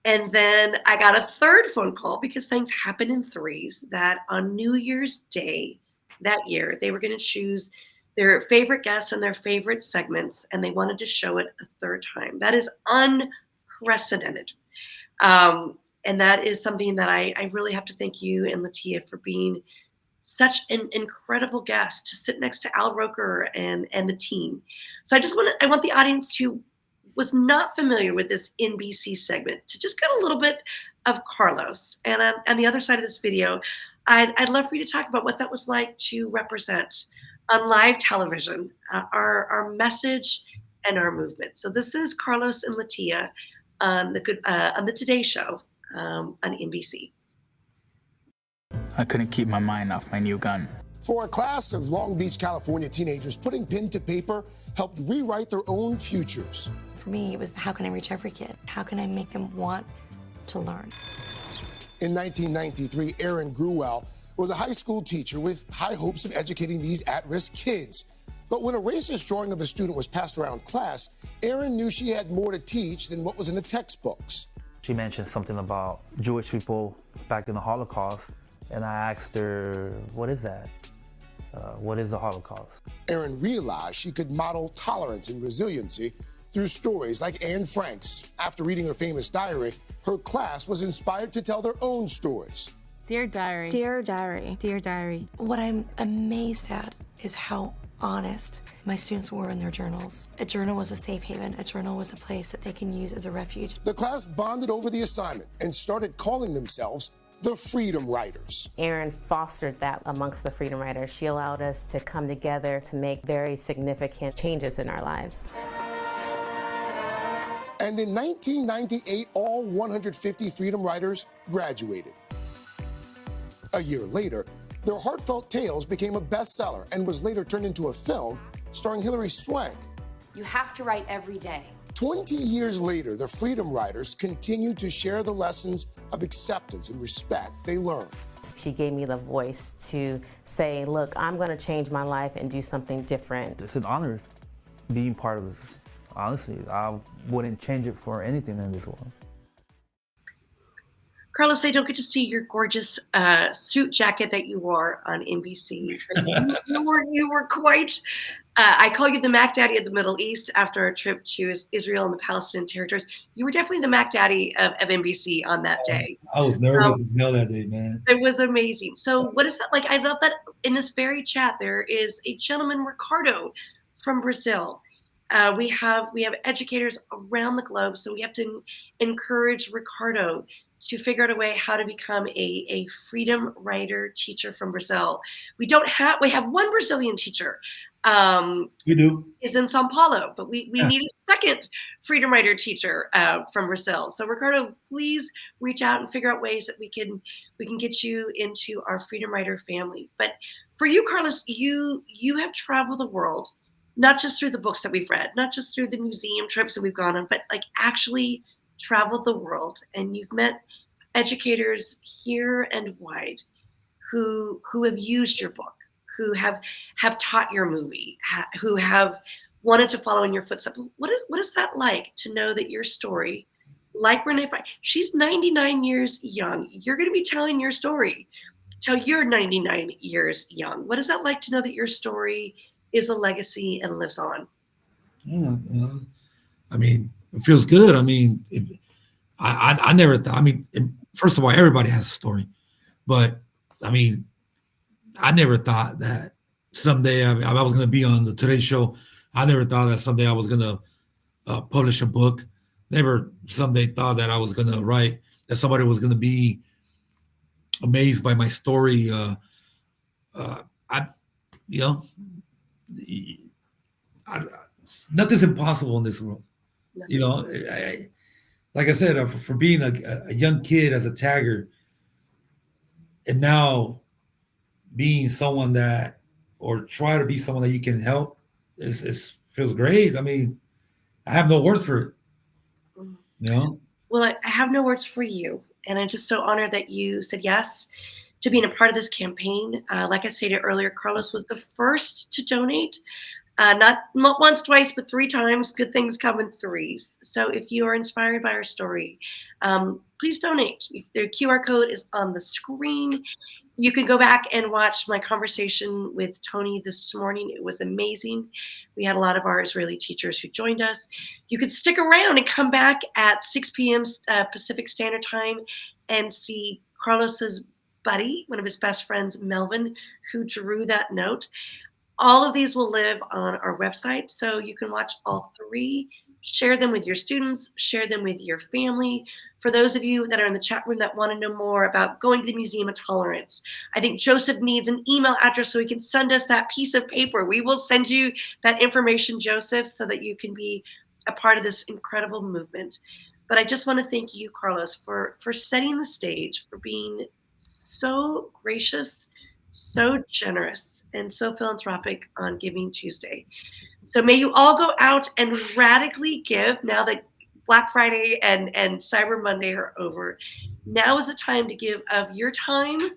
And then I got a third phone call, because things happen in threes, that on New Year's Day that year, they were going to choose their favorite guests and their favorite segments, and they wanted to show it a third time. That is unprecedented. And that is something that I really have to thank you and Latia for being such an incredible guest to sit next to Al Roker and the team. So I want the audience to was not familiar with this NBC segment, to just get a little bit of Carlos. And on the other side of this video, I'd love for you to talk about what that was like to represent on live television our message and our movement. So this is Carlos and Latia on the Today Show on NBC. I couldn't keep my mind off my new gun. For a class of Long Beach, California teenagers, putting pen to paper helped rewrite their own futures. For me, it was how can I reach every kid? How can I make them want to learn? In 1993, Erin Gruwell was a high school teacher with high hopes of educating these at-risk kids. But when a racist drawing of a student was passed around class, Erin knew she had more to teach than what was in the textbooks. She mentioned something about Jewish people back in the Holocaust, and I asked her, what is that? What is the Holocaust? Erin realized she could model tolerance and resiliency through stories like Anne Frank's. After reading her famous diary, her class was inspired to tell their own stories. Dear Diary. Dear Diary. Dear Diary. What I'm amazed at is how honest my students were in their journals. A journal was a safe haven. A journal was a place that they can use as a refuge. The class bonded over the assignment and started calling themselves the Freedom Writers. Erin fostered that amongst the Freedom Writers. She allowed us to come together to make very significant changes in our lives. And in 1998, all 150 Freedom Writers graduated. A year later, their heartfelt tales became a bestseller and was later turned into a film starring Hilary Swank. You have to write every day. 20 years later, the Freedom Writers continue to share the lessons of acceptance and respect they learned. She gave me the voice to say, look, I'm going to change my life and do something different. It's an honor being part of this. Honestly, I wouldn't change it for anything in this world. Carlos, I don't get to see your gorgeous suit jacket that you wore on NBC. You were quite, I call you the Mac Daddy of the Middle East after our trip to Israel and the Palestinian territories. You were definitely the Mac Daddy of NBC on that day. I was nervous as hell that day, man. It was amazing. So what is that like? I love that in this very chat, there is a gentleman, Ricardo, from Brazil. We have educators around the globe, so we have to encourage Ricardo to figure out a way how to become a freedom writer teacher from Brazil. We have one Brazilian teacher. We do. Is in Sao Paulo, but we need a second freedom writer teacher from Brazil. So Ricardo, please reach out and figure out ways that we can get you into our freedom writer family. But for you, Carlos, you have traveled the world, not just through the books that we've read, not just through the museum trips that we've gone on, but like actually traveled the world, and you've met educators here and wide who have used your book, who have taught your movie, who have wanted to follow in your footsteps. What is that like to know that your story, like Renee Fine, she's 99 years young. You're going to be telling your story till you're 99 years young. What is that like to know that your story is a legacy and lives on? Yeah, I mean, it feels good. I mean, I never thought. I mean, first of all, everybody has a story, but I mean, I never thought that someday I was going to be on the Today Show. I never thought that someday I was going to publish a book. Never someday thought that I was going to write, that somebody was going to be amazed by my story. Nothing's impossible in this world. You know, like I said, for being a young kid as a tagger, and now being someone that, or try to be someone that you can help, feels great. I mean, I have no words for it. You know? Well, I have no words for you. And I'm just so honored that you said yes to being a part of this campaign. Like I stated earlier, Carlos was the first to donate. Not once, twice, but 3 times. Good things come in threes. So if you are inspired by our story, please donate. The QR code is on the screen. You can go back and watch my conversation with Tony this morning. It was amazing. We had a lot of our Israeli teachers who joined us. You could stick around and come back at 6 p.m. Pacific Standard Time and see Carlos's buddy, one of his best friends, Melvin, who drew that note. All of these will live on our website, so you can watch all 3 Share them with your students, share them with your family. For those of you that are in the chat room that want to know more about going to the Museum of Tolerance, I think Joseph needs an email address so he can send us that piece of paper. We will send you that information, Joseph, so that you can be a part of this incredible movement. But I just want to thank you, Carlos, for setting the stage, for being so gracious, so generous, and so philanthropic on Giving Tuesday. So may you all go out and radically give now that Black Friday and Cyber Monday are over. Now is the time to give of your time,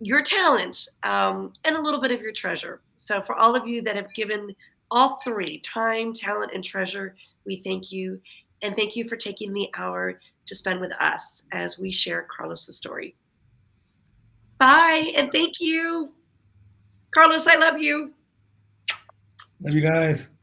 your talent, and a little bit of your treasure. So for all of you that have given all three, time, talent, and treasure, we thank you. And thank you for taking the hour to spend with us as we share Carlos's story. Bye, and thank you. Carlos, I love you. Love you guys.